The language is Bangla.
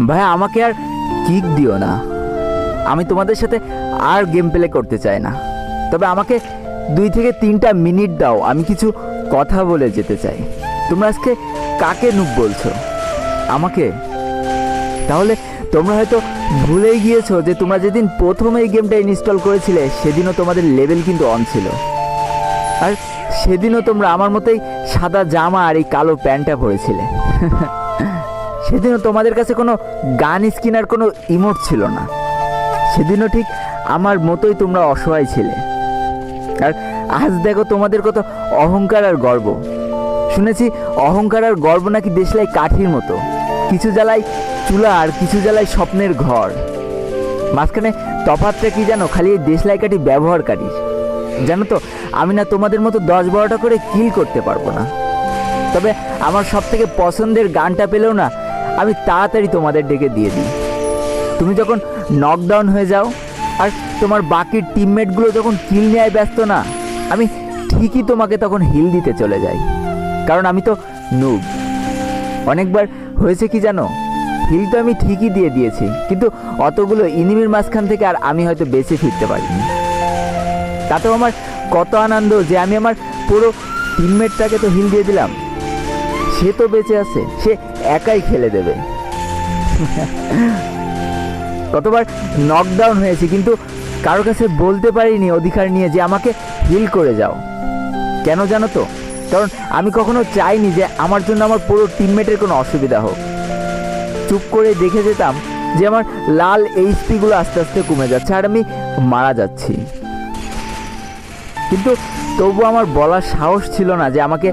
ভাই আমাকে আর কিক দিও না, আমি তোমাদের সাথে আর গেম প্লে করতে চাই না। তবে আমাকে 2 থেকে 3টা মিনিট দাও, আমি কিছু কথা বলে যেতে চাই। তোমরা আজকে কাকে নুব বলছো? আমাকে? তাহলে তোমরা হয়তো ভুলেই গিয়েছো যে তোমরা যেদিন প্রথম এই গেমটা ইনস্টল করেছিলে সেদিনও তোমাদের লেভেল কিন্তু অন ছিল, আর সেদিনও তোমরা আমার মতোই সাদা জামা আর এই কালো প্যান্টটা পরেছিলে। সেদিনও তোমাদের কাছে কোনো গান স্কিন আর কোনো ইমোট ছিল না। সেদিনও ঠিক আমার মতোই তোমরা অসহায় ছিলে। আর আজ দেখো তোমাদের কত অহংকার আর গর্ব। শুনেছি অহংকার আর গর্ব নাকি দেশলাই কাঠির মতো, কিছু জ্বালায় চুলা আর কিছু জ্বালায় স্বপ্নের ঘর। মাঝখানে তফাৎটা কি জানো? খালি এই দেশলাই কাঠি ব্যবহারকারী। জানো তো আমি না তোমাদের মতো 10-12টা করে কিল করতে পারবো না। তবে আমার সব থেকে পছন্দের গানটা পেলেও না আমি তাড়াতাড়ি তোমাদের ডেকে দিয়ে দিই। তুমি যখন নকডাউন হয়ে যাও আর তোমার বাকি টিমমেটগুলো যখন কিল নেয় ব্যস্ত না, আমি ঠিকই তোমাকে তখন হিল দিতে চলে যাই, কারণ আমি তো নুব। অনেকবার হয়েছে কি জানো, হিল তো আমি ঠিকই দিয়ে দিয়েছি, কিন্তু অতগুলো ইনিমির মাঝখান থেকে আর আমি হয়তো বেঁচে ফিরতে পারিনি। তাতেও আমার কত আনন্দ যে আমি আমার পুরো টিমমেটটাকে তো হিল দিয়ে দিলাম, সে তো বেঁচে আছে, সে একাই খেলে দেবে। কতবার নকডাউন হয়েছি কিন্তু কারোর কাছে বলতে পারিনি অধিকার নিয়ে যে আমাকে হিল করে যাও। কেন জানো তো? কারণ আমি কখনো চাইনি যে আমার জন্য আমার পুরো টিমমেটের কোনো অসুবিধা হোক। চুপ করে দেখে যেতাম যে আমার লাল এইচপিগুলো আস্তে আস্তে কমে যাচ্ছে আর আমি মারা যাচ্ছি, কিন্তু তবু আমার বলার সাহস ছিল না যে আমাকে